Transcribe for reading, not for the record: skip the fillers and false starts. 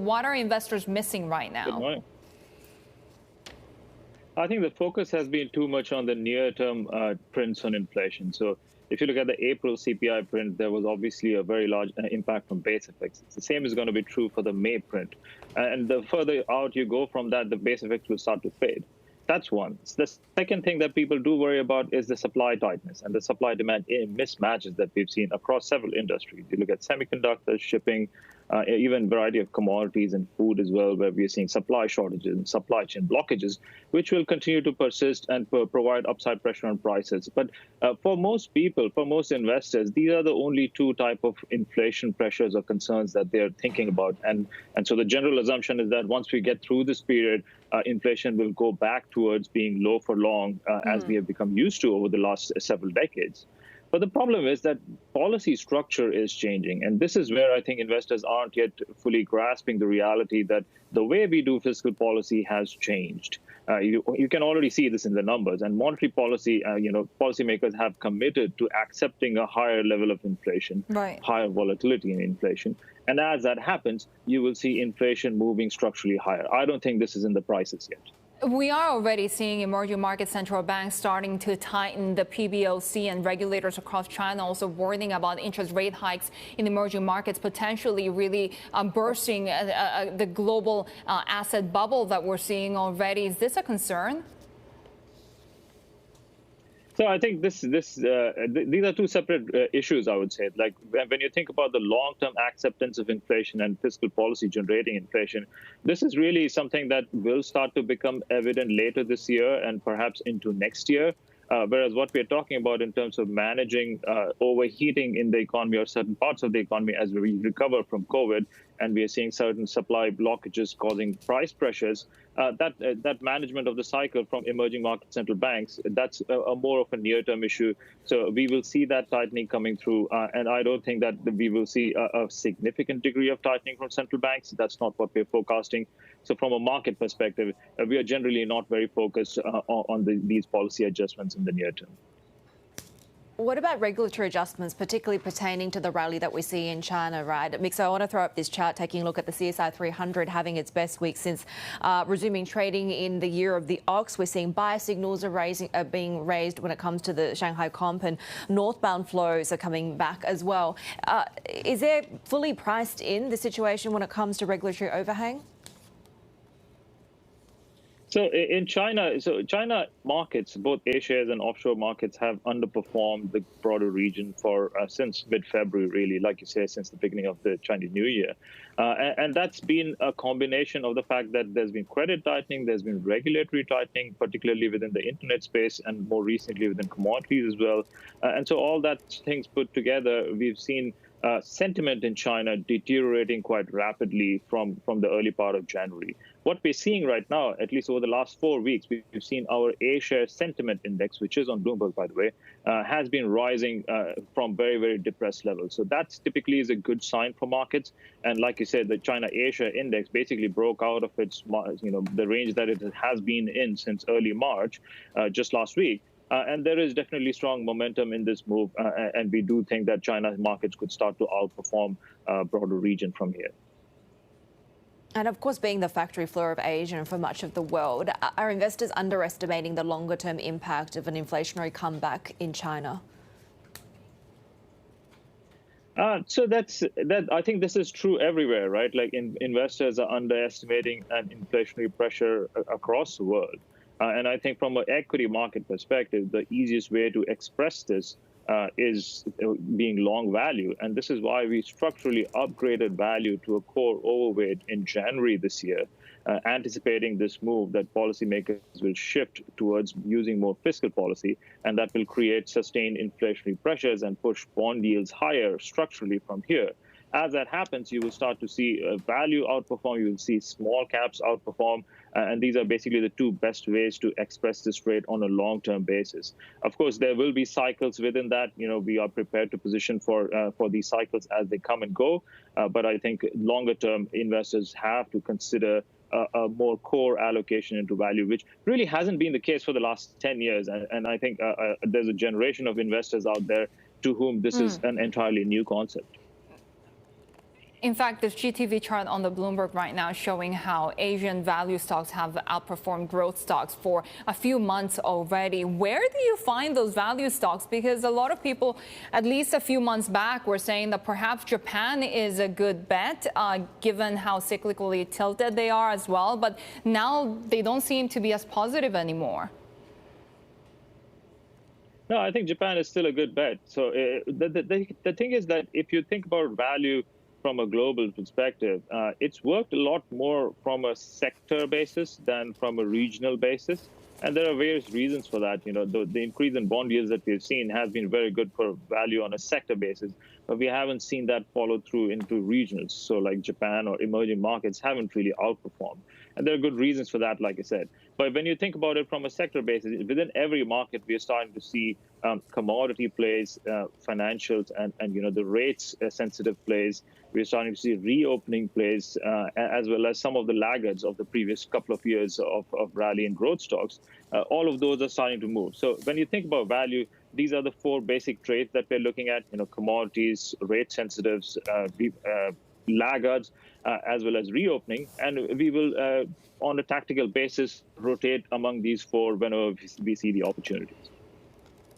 What are investors missing right Good now? morning. I think the focus has been too much on the near-term prints on inflation. So if you look at the April CPI print, there was obviously a very large impact from base effects. The same is going to be true for the May print. And the further out you go from that, the base effects will start to fade. That's one. The second thing that people do worry about is the supply tightness and the supply-demand mismatches that we've seen across several industries. You look at semiconductors, shipping, even variety of commodities and food as well, where we're seeing supply shortages and supply chain blockages, which will continue to persist and provide upside pressure on prices. But for most people, for most investors, these are the only two type of inflation pressures or concerns that they're thinking about. And so the general assumption is that once we get through this period, inflation will go back towards being low for long, as we have become used to over the last several decades. But the problem is that policy structure is changing. And this is where I think investors aren't yet fully grasping the reality that the way we do fiscal policy has changed. You can already see this in the numbers. And monetary policy, policymakers have committed to accepting a higher level of inflation, higher volatility in inflation. And as that happens, you will see inflation moving structurally higher. I don't think this is in the prices yet. We are already seeing emerging market central banks starting to tighten the PBOC, and regulators across China also warning about interest rate hikes in emerging markets, potentially really bursting the global asset bubble that we're seeing already. Is this a concern? So I think these are two separate issues, I would say. Like when you think about the long-term acceptance of inflation and fiscal policy generating inflation, this is really something that will start to become evident later this year and perhaps into next year. Whereas what we're talking about in terms of managing overheating in the economy or certain parts of the economy as we recover from COVID, and we are seeing certain supply blockages causing price pressures, that management of the cycle from emerging market central banks, that's a more of a near-term issue. So we will see that tightening coming through, and I don't think that we will see a significant degree of tightening from central banks. That's not what we're forecasting. So from a market perspective, we are generally not very focused on these policy adjustments in the near term. What about regulatory adjustments, particularly pertaining to the rally that we see in China, right? Mixo, I want to throw up this chart, taking a look at the CSI 300 having its best week since resuming trading in the year of the ox. We're seeing buy signals are being raised when it comes to the Shanghai Comp, and northbound flows are coming back as well. Is there fully priced in the situation when it comes to regulatory overhang? So in China, China markets, both A-shares and offshore markets, have underperformed the broader region for since mid-February, really, like you say, since the beginning of the Chinese New Year. And that's been a combination of the fact that there's been credit tightening, there's been regulatory tightening, particularly within the internet space, and more recently within commodities as well. And so all that things put together, we've seen sentiment in China deteriorating quite rapidly from the early part of January. What we're seeing right now, at least over the last 4 weeks, we've seen our A-share sentiment index, which is on Bloomberg, by the way, has been rising from very, very depressed levels. So that typically is a good sign for markets. And like you said, the China A-share index basically broke out of its, the range that it has been in since early March, just last week. And there is definitely strong momentum in this move, and we do think that China's markets could start to outperform broader region from here. And of course, being the factory floor of Asia and for much of the world, are investors underestimating the longer-term impact of an inflationary comeback in China? So I think this is true everywhere, right? Like investors are underestimating an inflationary pressure across the world. And I think from an equity market perspective, the easiest way to express this is being long value. And this is why we structurally upgraded value to a core overweight in January this year, anticipating this move that policymakers will shift towards using more fiscal policy, and that will create sustained inflationary pressures and push bond yields higher structurally from here. As that happens, you will start to see value outperform, you will see small caps outperform, and these are basically the two best ways to express this trade on a long-term basis. Of course, there will be cycles within that. We are prepared to position for these cycles as they come and go, but I think longer-term investors have to consider a more core allocation into value, which really hasn't been the case for the last 10 years. And I think there's a generation of investors out there to whom this is an entirely new concept. In fact, this GTV chart on the Bloomberg right now showing how Asian value stocks have outperformed growth stocks for a few months already. Where do you find those value stocks? Because a lot of people, at least a few months back, were saying that perhaps Japan is a good bet, given how cyclically tilted they are as well. But now they don't seem to be as positive anymore. No, I think Japan is still a good bet. So the thing is that if you think about value from a global perspective, it's worked a lot more from a sector basis than from a regional basis. And there are various reasons for that. You know, the increase in bond yields that we've seen has been very good for value on a sector basis, but we haven't seen that follow through into regionals. So like Japan or emerging markets haven't really outperformed. And there are good reasons for that, like I said. But when you think about it from a sector basis, within every market, we are starting to see commodity plays, financials, and you know, the rates sensitive plays. We're starting to see reopening plays, as well as some of the laggards of the previous couple of years of rally and growth stocks. All of those are starting to move. So when you think about value, these are the four basic trades that we're looking at: you know, commodities, rate sensitives, laggards, as well as reopening. And we will, on a tactical basis, rotate among these four whenever we see the opportunities.